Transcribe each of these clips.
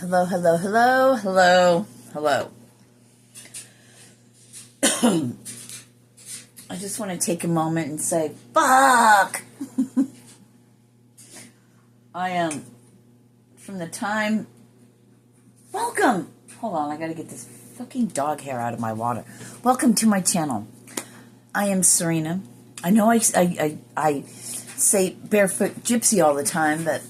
Hello, hello, hello, hello, hello. I just want to take a moment and say, fuck! I am, from the time, welcome! Hold on, I gotta get this fucking dog hair out of my water. Welcome to my channel. I am Sirena. I know I say Barefoot Gypsy all the time, but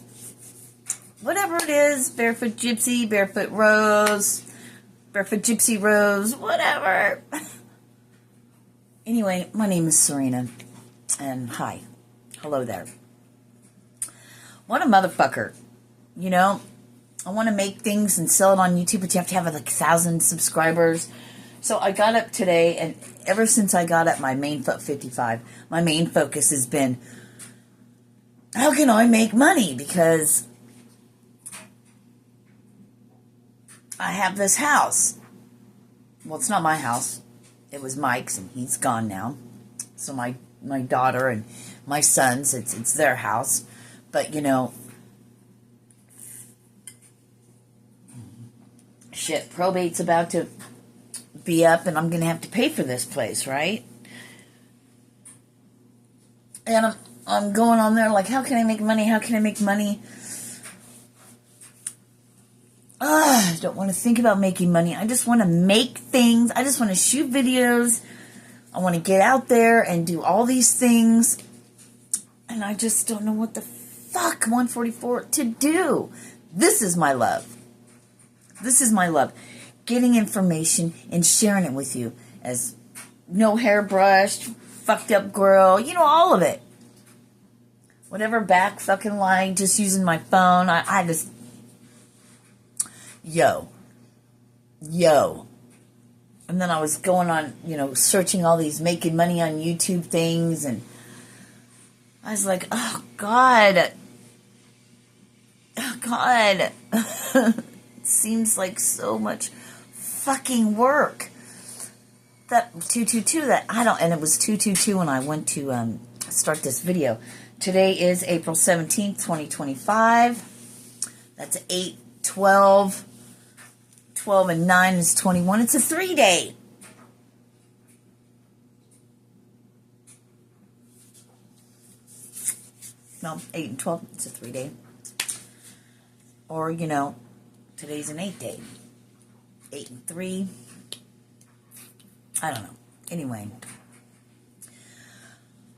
whatever it is, Barefoot Gypsy, Barefoot Rose, Barefoot Gypsy Rose, whatever. Anyway, my name is Sirena, and hi. Hello there. What a motherfucker. You know, I want to make things and sell it on YouTube, but you have to have like 1,000 subscribers. So I got up today, and ever since I got up, my main 55, my main focus has been, how can I make money? Because I have this house. Well, it's not my house. It was Mike's, and he's gone now. So my daughter and my sons, it's their house. But, you know, shit, probate's about to be up, and I'm going to have to pay for this place, right? And I'm going on there like, how can I make money? How can I make money? I don't want to think about making money. I just want to make things. I just want to shoot videos. I want to get out there and do all these things. And I just don't know what the fuck 144 to do. This is my love. This is my love. Getting information and sharing it with you. As no hairbrushed, fucked up girl. You know, all of it. Whatever back fucking lie, just using my phone. I just... Yo. And then I was going on, you know, searching all these making money on YouTube things, and I was like, oh, God. Oh, God. It seems like so much fucking work. That 222, that I don't, and it was 222 when I went to start this video. Today is April 17th, 2025. That's 8/12. 12 and 9 is 21. It's a 3-day. No, 8 and 12. It's a 3-day. Or, you know, today's an 8-day. 8 and 3. I don't know. Anyway.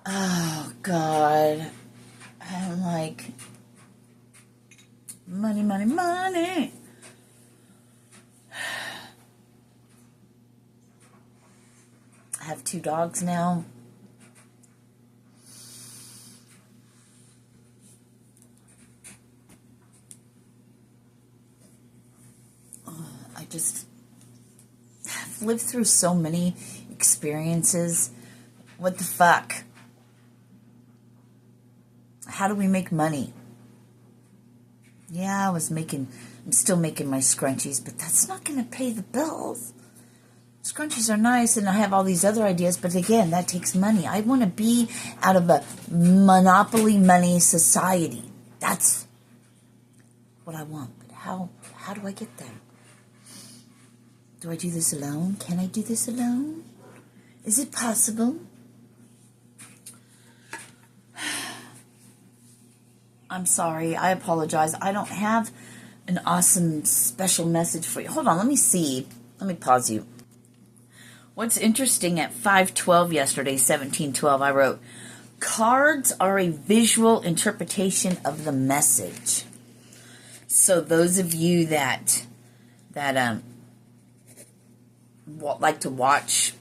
Oh, God. I'm like, money, money, money. I have 2 dogs now. I just have lived through so many experiences. What the fuck? How do we make money? Yeah, I'm still making my scrunchies, but that's not going to pay the bills. Scrunchies are nice, and I have all these other ideas, but again, that takes money. I want to be out of a monopoly money society. That's what I want. But how do I get there? Do I do this alone? Can I do this alone? Is it possible? I'm sorry. I apologize. I don't have an awesome special message for you. Hold on. Let me see. Let me pause you. What's interesting, at 5/12 yesterday, 17/12, I wrote, cards are a visual interpretation of the message. So those of you that like to watch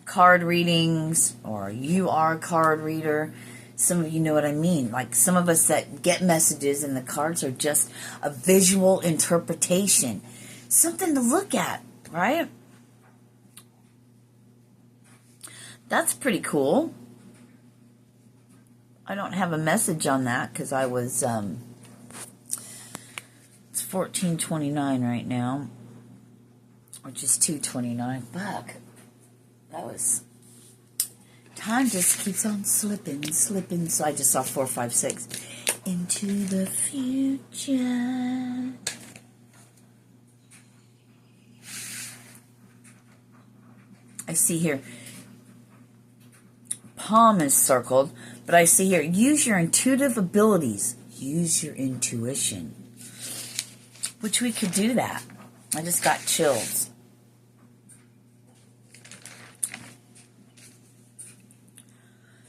card readings, or you are a card reader, some of you know what I mean. Like some of us that get messages and the cards are just a visual interpretation. Something to look at, right? That's pretty cool. I don't have a message on that because I was, it's 14:29 right now, which is 2:29. Fuck. That was, time just keeps on slipping. So I just saw 4, 5, 6. Into the future. I see here, palm is circled, but I see here, use your intuitive abilities. Use your intuition. Which we could do that. I just got chills.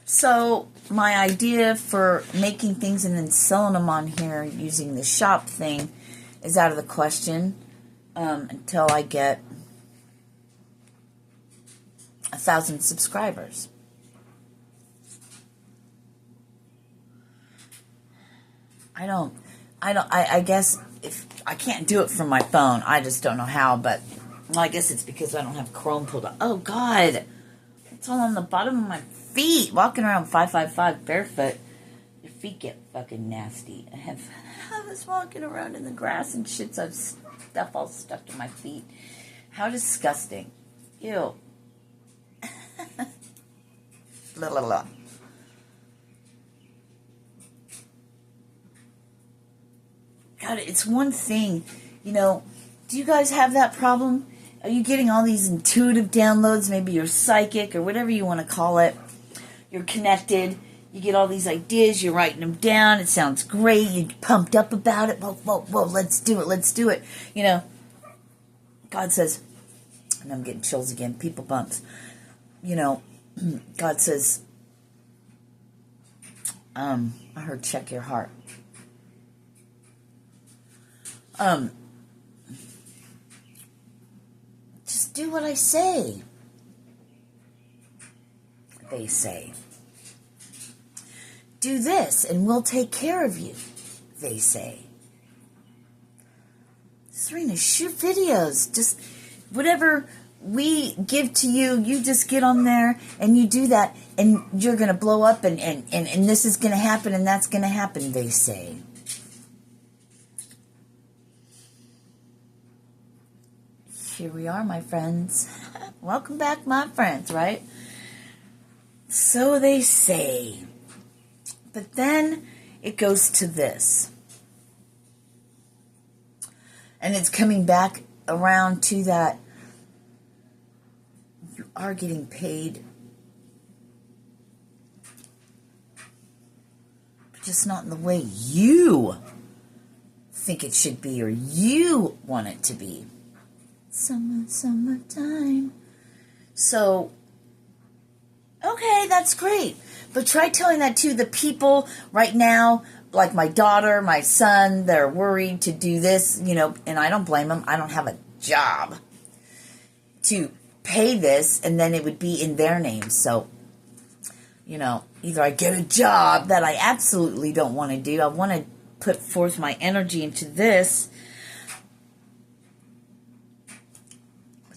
So my idea for making things and then selling them on here using the shop thing is out of the question until I get 1,000 subscribers. I guess if I can't do it from my phone, I just don't know how, but well, I guess it's because I don't have Chrome pulled up. Oh God, it's all on the bottom of my feet. Walking around 555 barefoot, your feet get fucking nasty. I was walking around in the grass and shit, so stuff all stuck to my feet. How disgusting. Ew. Blah, blah, blah. God, it's one thing, you know, do you guys have that problem? Are you getting all these intuitive downloads? Maybe you're psychic or whatever you want to call it. You're connected. You get all these ideas. You're writing them down. It sounds great. You're pumped up about it. Whoa, whoa, whoa, let's do it. Let's do it. You know, God says, and I'm getting chills again, people bumps. You know, God says, I heard check your heart. Just do what I say. They say. Do this and we'll take care of you. They say. Sirena, shoot videos. Just whatever we give to you, you just get on there and you do that and you're going to blow up and this is going to happen and that's going to happen, they say. Here we are, my friends. Welcome back, my friends, right? So they say. But then it goes to this. And it's coming back around to that you are getting paid, but just not in the way you think it should be or you want it to be. Summertime. So, okay, that's great. But try telling that to the people right now, like my daughter, my son, they're worried to do this, you know, and I don't blame them. I don't have a job to pay this, and then it would be in their name. So, you know, either I get a job that I absolutely don't want to do. I want to put forth my energy into this.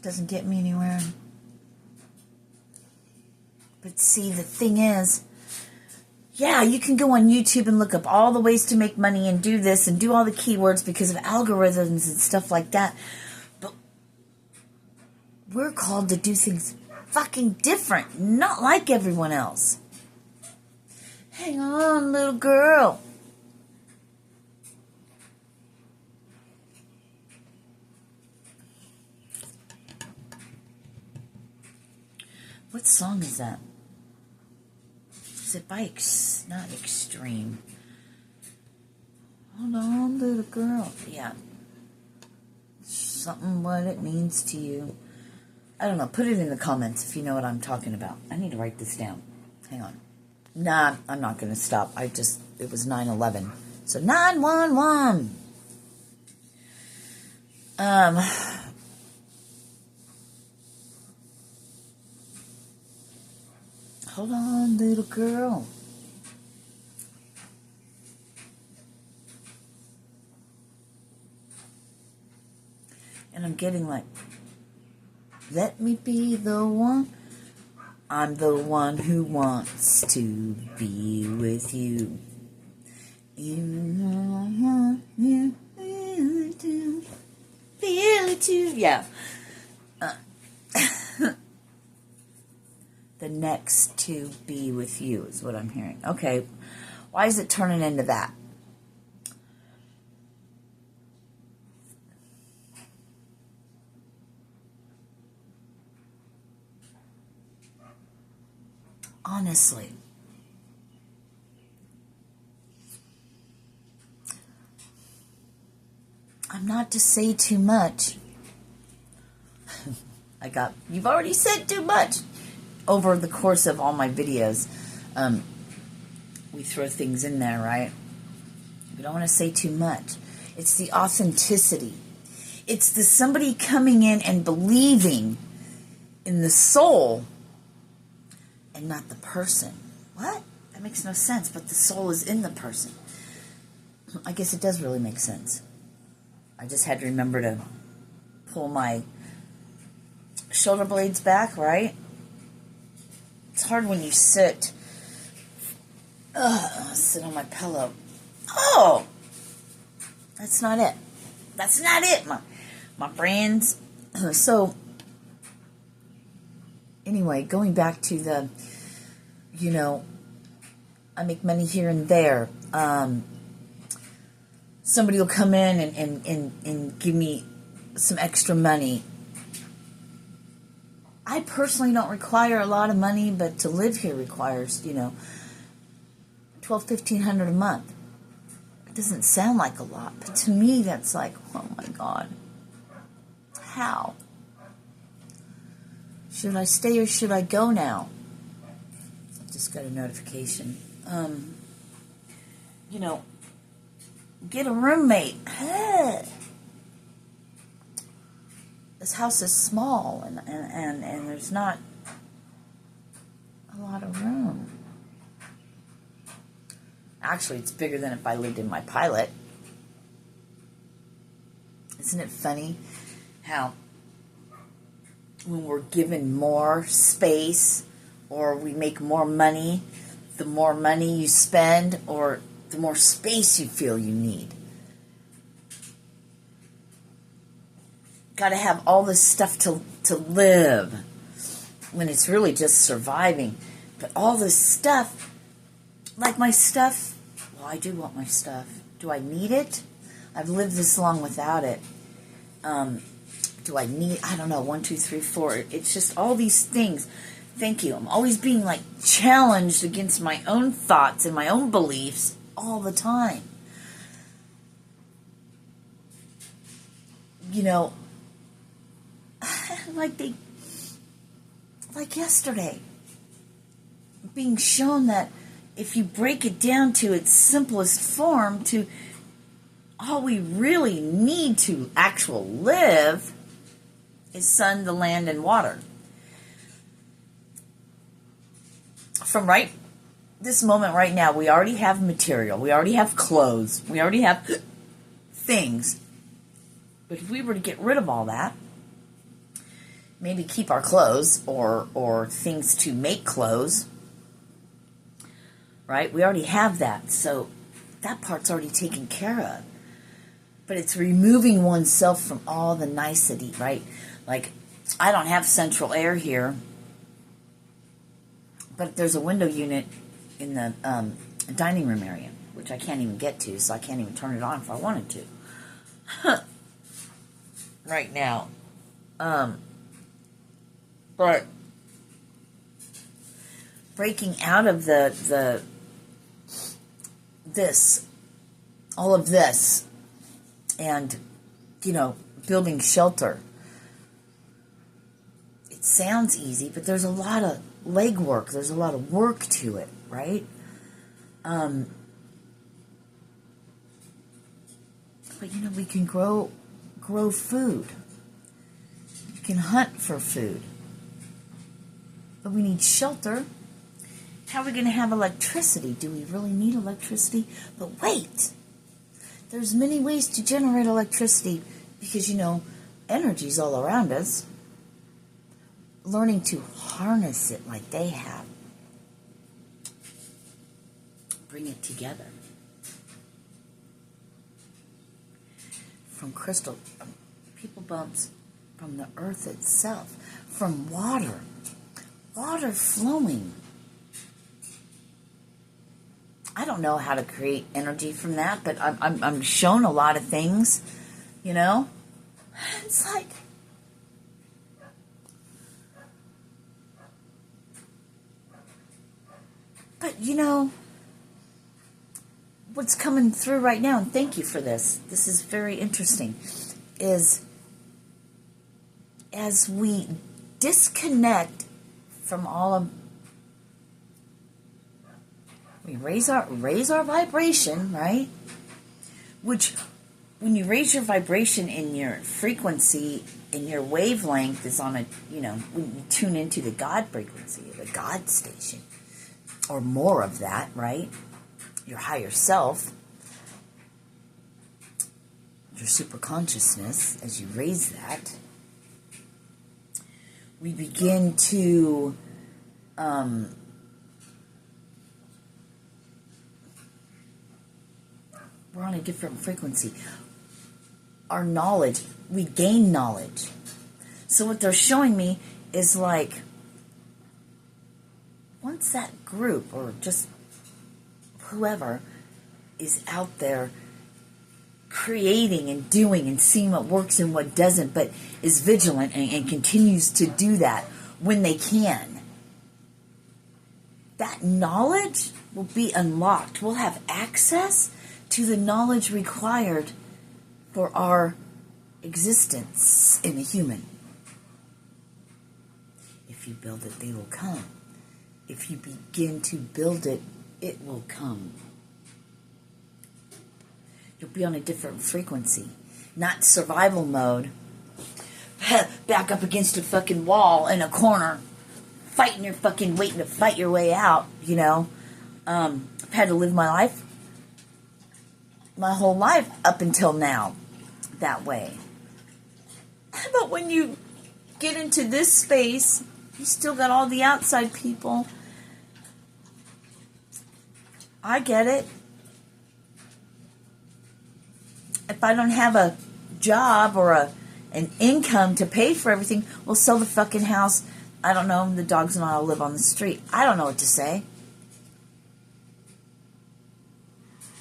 Doesn't get me anywhere. But see, the thing is, yeah, you can go on YouTube and look up all the ways to make money and do this and do all the keywords because of algorithms and stuff like that. But we're called to do things fucking different, not like everyone else. Hang on, little girl. What song is that? Is it by not Extreme? Hold on, little girl. Yeah. Something what it means to you. I don't know. Put it in the comments if you know what I'm talking about. I need to write this down. Hang on. Nah, I'm not going to stop. It was 9/11. So 911. Hold on, little girl. And I'm getting like, let me be the one. I'm the one who wants to be with you. You know you feel it too. Feel it too. Yeah. The next to be with you is what I'm hearing. Okay, why is it turning into that? Honestly. I'm not to say too much. You've already said too much. Over the course of all my videos, we throw things in there, right? We don't want to say too much. It's the authenticity. It's the somebody coming in and believing in the soul and not the person. What? That makes no sense, but the soul is in the person. I guess it does really make sense. I just had to remember to pull my shoulder blades back, right? It's hard when you sit. Sit on my pillow. Oh! That's not it. That's not it, my friends. So, anyway, going back to the, I make money here and there. Somebody will come in and give me some extra money. I personally don't require a lot of money, but to live here requires, $1,200-$1,500 a month. It doesn't sound like a lot, but to me that's like, oh my God. How? Should I stay or should I go now? I just got a notification. Get a roommate. This house is small and there's not a lot of room. Actually, it's bigger than if I lived in my Pilot. Isn't it funny how when we're given more space or we make more money, the more money you spend or the more space you feel you need? Got to have all this stuff to live when it's really just surviving. But all this stuff, like my stuff, well, I do want my stuff. Do I need it? I've lived this long without it. Do I need, I don't know, 1, 2, 3, 4. It's just all these things. Thank you. I'm always being challenged against my own thoughts and my own beliefs all the time. Like yesterday, being shown that if you break it down to its simplest form, to all we really need to actually live is sun, the land, and water. From this moment right now, we already have material, we already have clothes, we already have things. But if we were to get rid of all that, maybe keep our clothes or things to make clothes, right? We already have that, so that part's already taken care of. But it's removing oneself from all the nicety, right? I don't have central air here, but there's a window unit in the dining room area, which I can't even get to, so I can't even turn it on if I wanted to. Right now. But breaking out of all of this, and, building shelter. It sounds easy, but there's a lot of legwork. There's a lot of work to it, right? But, we can grow food. We can hunt for food. But we need shelter. How are we going to have electricity? Do we really need electricity? But wait! There's many ways to generate electricity because, energy's all around us. Learning to harness it like they have. Bring it together. From crystal, people bumps, from the earth itself, from water flowing. I don't know how to create energy from that, but I'm shown a lot of things, It's like, But, what's coming through right now, and thank you for this. This is very interesting, is as we disconnect from all of, we raise our vibration, right? Which, when you raise your vibration in your frequency, in your wavelength is on a, when you tune into the God frequency, the God station, or more of that, right? Your higher self, your super consciousness, as you raise that, we begin to we're on a different frequency. Our knowledge, we gain knowledge. So what they're showing me is like, once that group, or just whoever is out there creating and doing and seeing what works and what doesn't, but is vigilant and continues to do that when they can, that knowledge will be unlocked. We'll have access to the knowledge required for our existence in a human. If you build it, they will come. If you begin to build it, it will come. You'll be on a different frequency. Not survival mode. Back up against a fucking wall in a corner. Waiting to fight your way out, I've had to live my whole life up until now that way. But when you get into this space, you still got all the outside people. I get it. If I don't have a job or an income to pay for everything, we'll sell the fucking house. I don't know, the dogs and I will live on the street. I don't know what to say.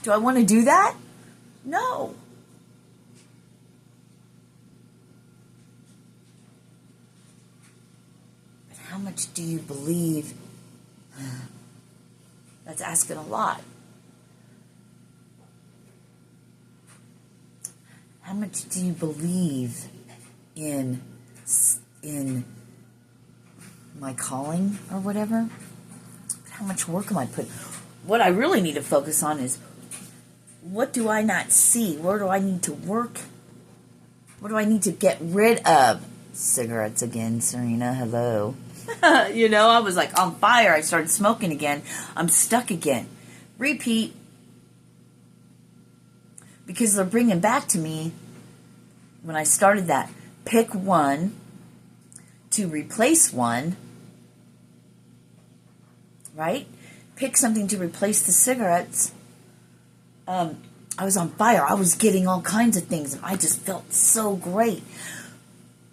Do I want to do that? No. But how much do you believe? That's asking a lot. How much do you believe in my calling or whatever? How much work am I putting? What I really need to focus on is, what do I not see? Where do I need to work? What do I need to get rid of? Cigarettes again, Sirena, hello. I was like on fire. I started smoking again. I'm stuck again. Repeat. Because they're bringing back to me, when I started that, pick one to replace one, right? Pick something to replace the cigarettes. I was on fire. I was getting all kinds of things, and I just felt so great.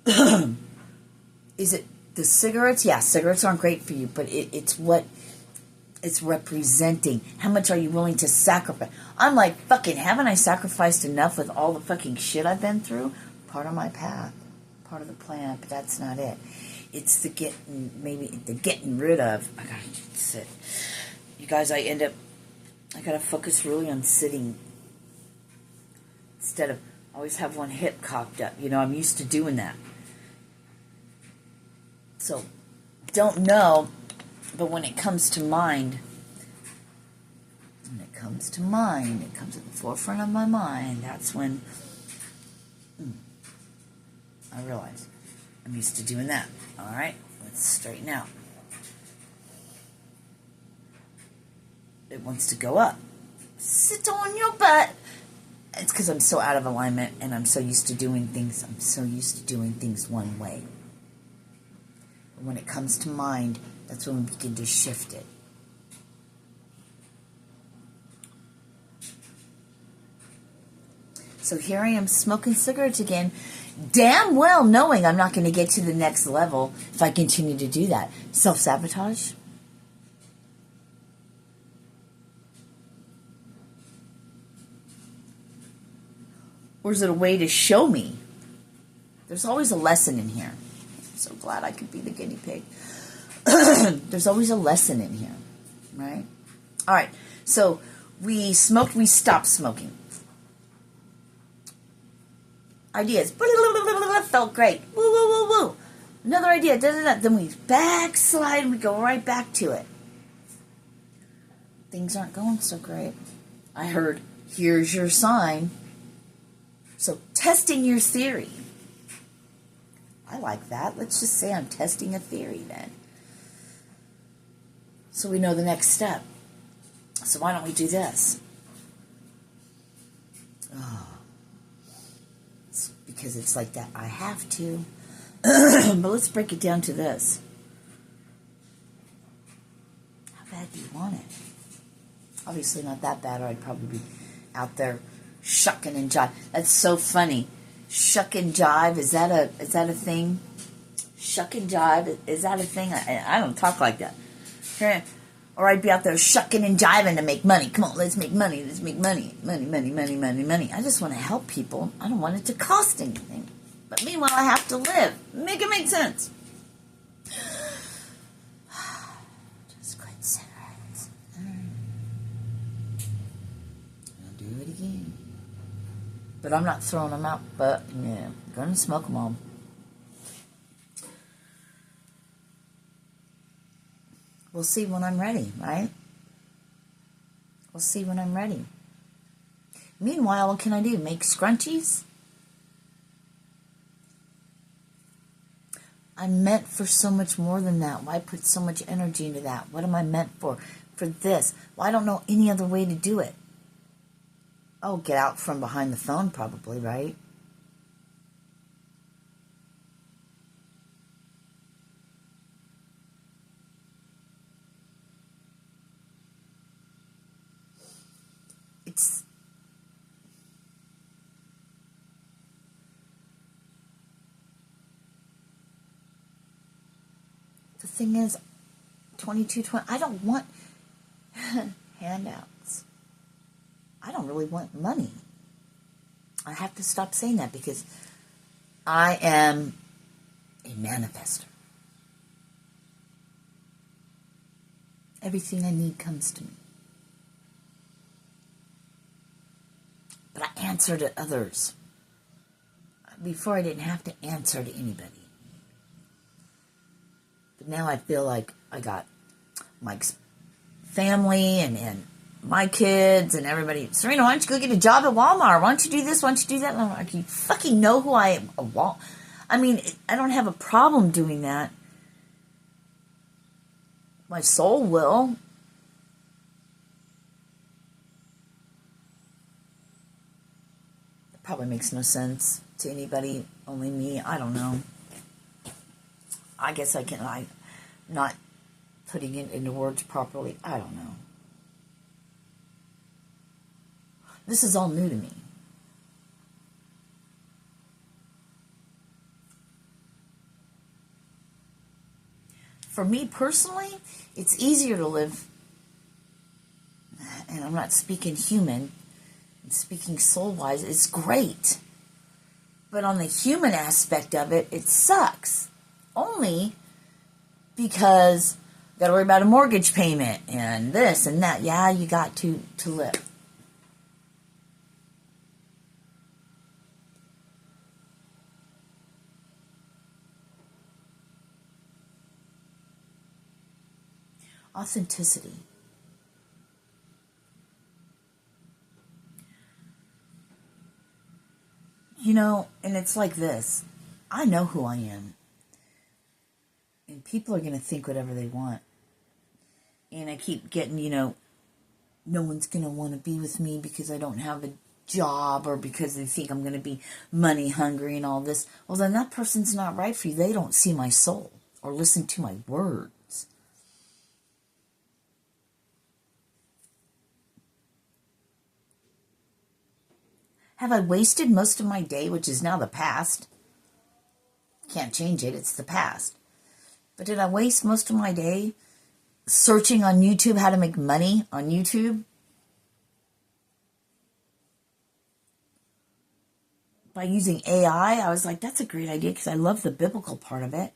Is it the cigarettes? Yeah, cigarettes aren't great for you, but it's what it's representing. How much are you willing to sacrifice? I'm like, fucking, haven't I sacrificed enough with all the fucking shit I've been through? Part of my path, part of the plan, but that's not it. It's the getting rid of. I gotta sit. You guys, I gotta focus really on sitting. Instead of, always have one hip cocked up. I'm used to doing that. So, don't know, but when it comes to mind, it comes at the forefront of my mind, that's when I realize I'm used to doing that. All right, let's straighten out. It wants to go up. Sit on your butt. It's because I'm so out of alignment, and I'm so used to doing things. One way. But when it comes to mind, that's when we begin to shift it. So here I am smoking cigarettes again, damn well knowing I'm not going to get to the next level if I continue to do that. Self-sabotage. Or is it a way to show me? There's always a lesson in here. I'm so glad I could be the guinea pig. There's always a lesson in here, right? All right, so we smoked, we stopped smoking. Ideas. Felt great. Woo, woo, woo, woo. Another idea. Da, da, da. Then we backslide and we go right back to it. Things aren't going so great. I heard, here's your sign. So testing your theory. I like that. Let's just say I'm testing a theory then. So we know the next step. So why don't we do this? Oh. It's because it's like that. I have to. But let's break it down to this. How bad do you want it? Obviously not that bad, or I'd probably be out there shucking and jive. That's so funny. Shuck and jive, is that a thing? Shuck and jive, is that a thing? I don't talk like that. Or I'd be out there shucking and jiving to make money. Come on, let's make money. Let's make money. Money, money, money, money, money. I just want to help people. I don't want it to cost anything. But meanwhile, I have to live. Make it make sense. Just quit cigarettes. I'll do it again. But I'm not throwing them out. But, yeah, I'm going to smoke them all. We'll see when I'm ready, right? We'll see when I'm ready. Meanwhile, what can I do? Make scrunchies? I'm meant for so much more than that. Why put so much energy into that? What am I meant for? For this. Well, I don't know any other way to do it. Oh, get out from behind the phone probably, right? It's... The thing is, 2220, I don't want handouts. I don't really want money. I have to stop saying that because I am a manifester. Everything I need comes to me. But I answer to others. Before I didn't have to answer to anybody. But now I feel like I got Mike's family and my kids and everybody. Serena, why don't you go get a job at Walmart? Why don't you do this? Why don't you do that? And I'm like, you fucking know who I am. I mean, I don't have a problem doing that. My soul will. It probably makes no sense to anybody, only me. I don't know. I guess I'm not putting it into words properly. I don't know. This is all new to me. For me personally, it's easier to live, and I'm not speaking human, I'm speaking soul-wise, it's great. But on the human aspect of it, it sucks. Only because you got to worry about a mortgage payment and this and that. Yeah, you got to live. Authenticity. You know, and it's like this. I know who I am. And people are going to think whatever they want. And I keep getting, no one's going to want to be with me because I don't have a job or because they think I'm going to be money hungry and all this. Well, then that person's not right for you. They don't see my soul or listen to my words. Have I wasted most of my day, which is now the past? Can't change it. It's the past. But did I waste most of my day searching on YouTube how to make money on YouTube? By using AI, I was like, that's a great idea because I love the biblical part of it,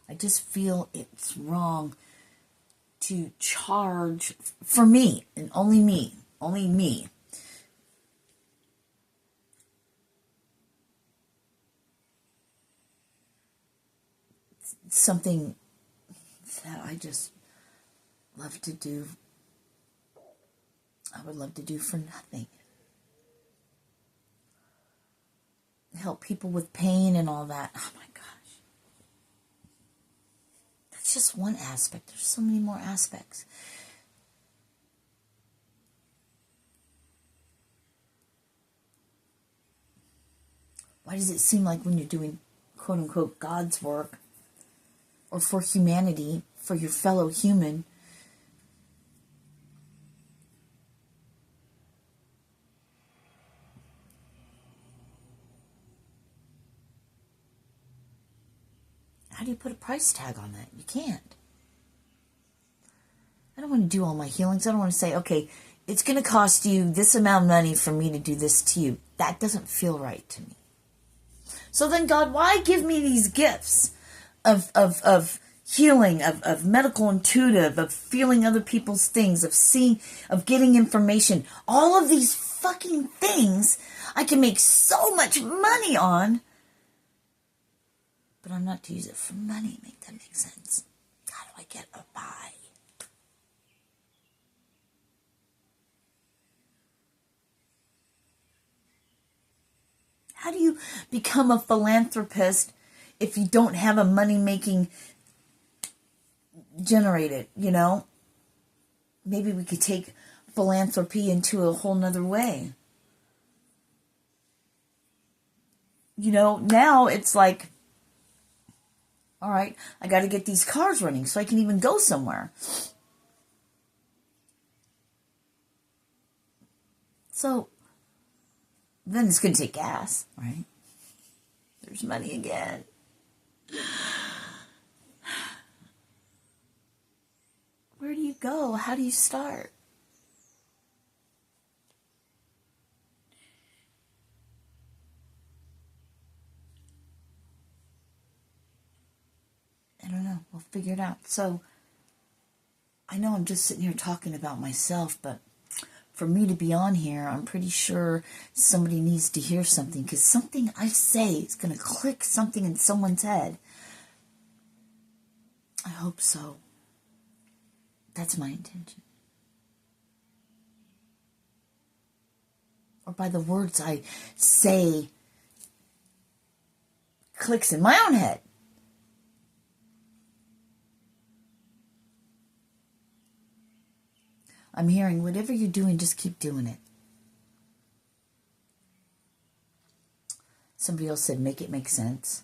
I just feel it's wrong to charge, for me, and only me, something that I just love to do. I would love to do for nothing. Help people with pain and all that. Oh my gosh. That's just one aspect. There's so many more aspects. Why does it seem like when you're doing quote unquote God's work, or for humanity, for your fellow human, how do you put a price tag on that? You can't. I don't want to do all my healings. I don't want to say, okay, it's going to cost you this amount of money for me to do this to you. That doesn't feel right to me. So then, God, why give me these gifts of healing, of medical intuitive, of feeling other people's things, of seeing, of getting information? All of these fucking things I can make so much money on, but I'm not to use it for money. Make that make sense? How do I get a buy? How do you become a philanthropist if you don't have a money-making generated, you know? Maybe we could take philanthropy into a whole nother way. You know, now it's like, all right, I got to get these cars running so I can even go somewhere. So then it's going to take gas, right? There's money again. Where do you go? How do you start? I don't know. We'll figure it out. So I know I'm just sitting here talking about myself, but for me to be on here, I'm pretty sure somebody needs to hear something, because something I say is going to click something in someone's head. I hope so. That's my intention. Or by the words I say, clicks in my own head. I'm hearing, whatever you're doing, just keep doing it. Somebody else said, make it make sense.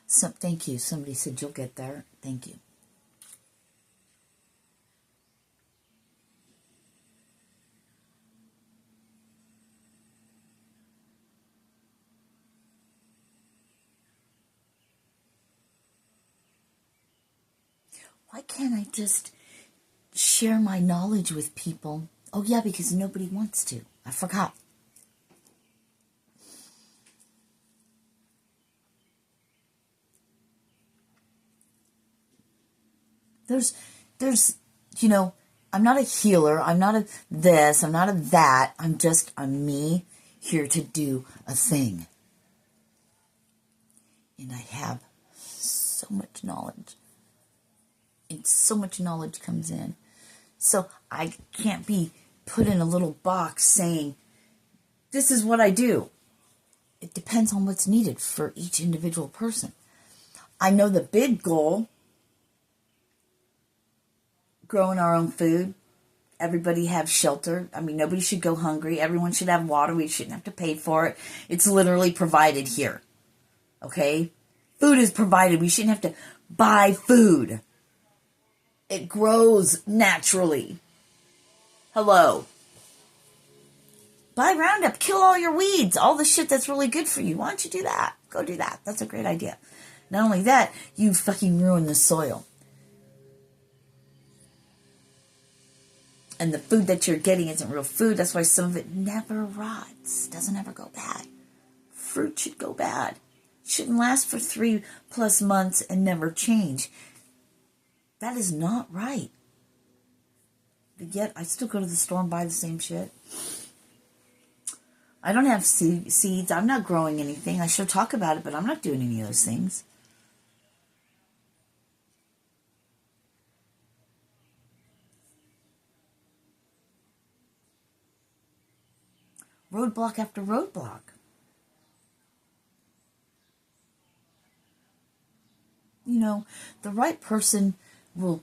Thank you. Somebody said, you'll get there. Thank you. Why can't I just share my knowledge with people? Oh, yeah, because nobody wants to. I forgot. There's, you know, I'm not a healer. I'm not a this. I'm not a that. I'm me here to do a thing. And I have so much knowledge. And so much knowledge comes in. So I can't be put in a little box saying, this is what I do. It depends on what's needed for each individual person. I know the big goal, growing our own food, everybody have shelter. I mean, nobody should go hungry. Everyone should have water. We shouldn't have to pay for it. It's literally provided here. Okay? Food is provided. We shouldn't have to buy food. It grows naturally. Hello. Buy Roundup. Kill all your weeds. All the shit that's really good for you. Why don't you do that? Go do that. That's a great idea. Not only that, you fucking ruin the soil. And the food that you're getting isn't real food. That's why some of it never rots. Doesn't ever go bad. fruit should go bad. It shouldn't last for 3+ months and never change. That is not right. But yet, I still go to the store and buy the same shit. I don't have seeds. I'm not growing anything. I sure talk about it, but I'm not doing any of those things. Roadblock after roadblock. You know, the right person will,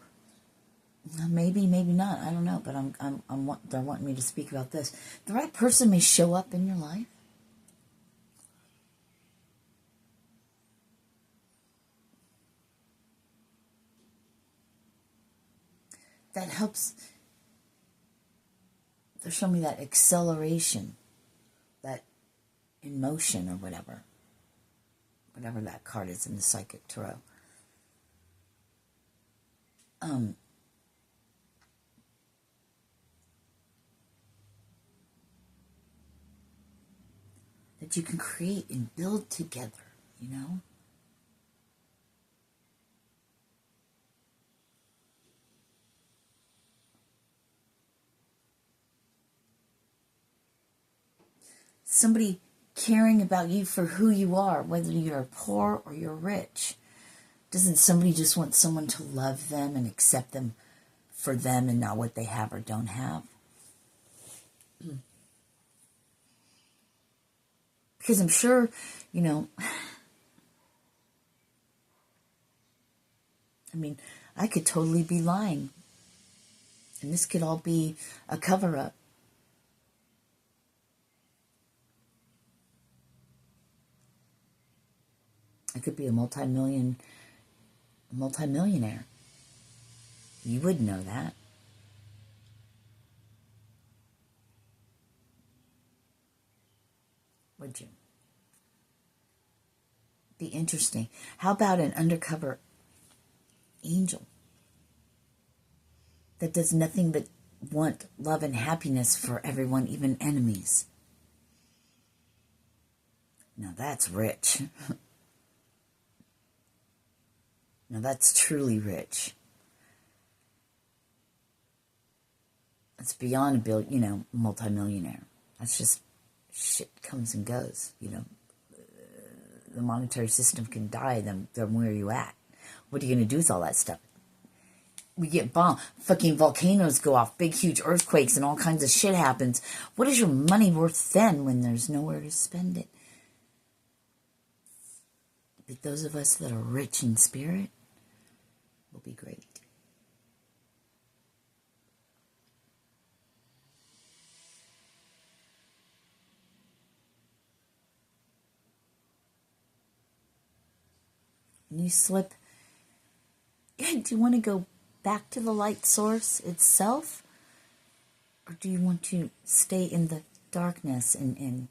maybe not, I don't know, but they're wanting me to speak about this. The right person may show up in your life. That helps. They're showing me that acceleration, that emotion, or whatever that card is in the Psychic Tarot. That you can create and build together, you know? Somebody caring about you for who you are, whether you're poor or you're rich. Doesn't somebody just want someone to love them and accept them for them and not what they have or don't have? Because I'm sure, you know, I mean, I could totally be lying. And this could all be a cover-up. I could be a multimillionaire. You would know that. Would you? Be interesting. How about an undercover angel that does nothing but want love and happiness for everyone, even enemies? Now that's rich. Now that's truly rich. It's beyond multimillionaire. That's just shit comes and goes, you know. The monetary system can die, then where are you at? What are you going to do with all that stuff? We get bombed. Fucking volcanoes go off, big huge earthquakes, and all kinds of shit happens. What is your money worth then when there's nowhere to spend it? But those of us that are rich in spirit will be great. And you slip. Do you want to go back to the light source itself? Or do you want to stay in the darkness and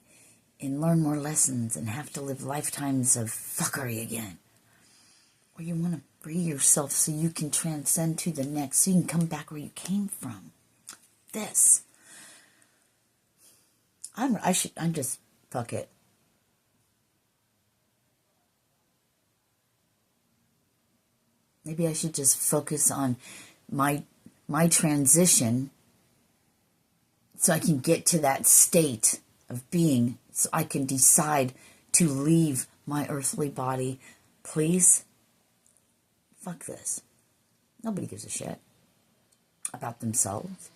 learn more lessons and have to live lifetimes of fuckery again? Or you want to free yourself so you can transcend to the next, so you can come back where you came from. This. I'm just, fuck it. Maybe I should just focus on my transition so I can get to that state of being, so I can decide to leave my earthly body. Please? Fuck this. Nobody gives a shit about themselves.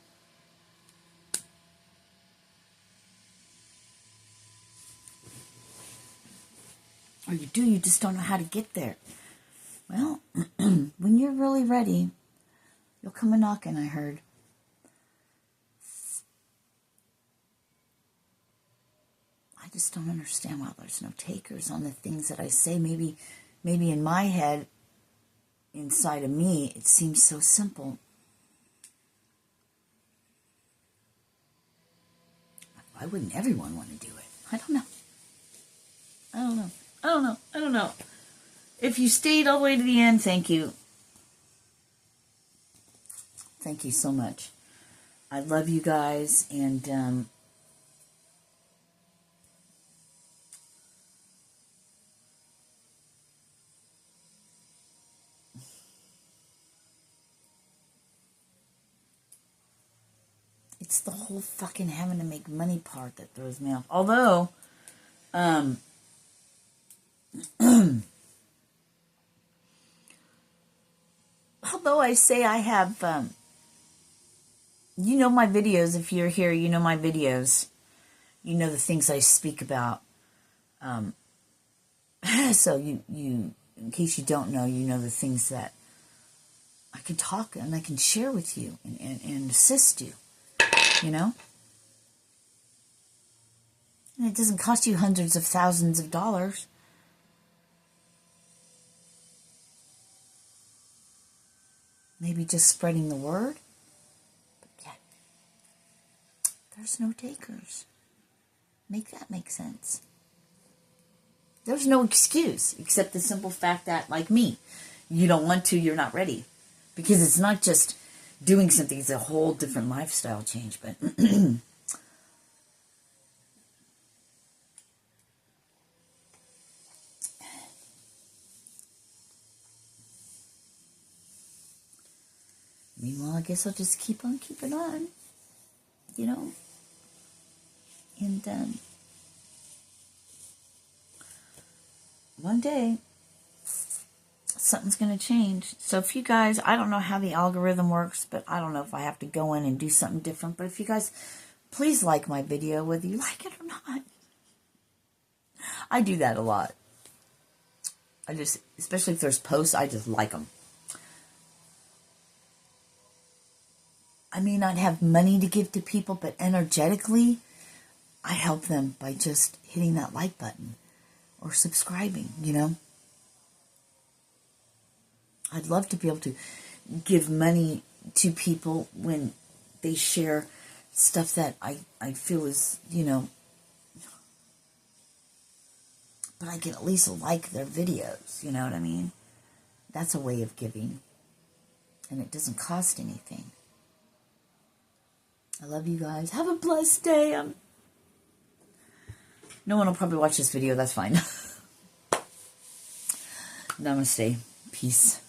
Or you do, you just don't know how to get there. Well, when you're really ready, you'll come a knocking, I heard. I just don't understand why there's no takers on the things that I say. Maybe in my head, inside of me, it seems so simple. Why wouldn't everyone want to do it? I don't know. If you stayed all the way to the end, thank you. Thank you so much. I love you guys, and It's the whole fucking having to make money part that throws me off. Although, although I say I have, you know my videos. If you're here, you know my videos. You know the things I speak about. So you, in case you don't know, you know the things that I can talk and I can share with you and assist you, you know? And it doesn't cost you hundreds of thousands of dollars. Maybe just spreading the word. But yet, there's no takers. Make that make sense. There's no excuse except the simple fact that, like me, you don't want to, you're not ready. Because it's not just doing something, it's a whole different lifestyle change. But meanwhile, I guess I'll just keep on keeping on, you know. And one day, something's going to change. So if you guys, I don't know how the algorithm works, but I don't know if I have to go in and do something different. But if you guys, please like my video, whether you like it or not. I do that a lot. I just, especially if there's posts, I just like them. I may not have money to give to people, but energetically, I help them by just hitting that like button or subscribing, you know. I'd love to be able to give money to people when they share stuff that I feel is, you know, but I can at least like their videos, you know what I mean? That's a way of giving, and it doesn't cost anything. I love you guys. Have a blessed day. No one will probably watch this video. That's fine. Namaste. Peace.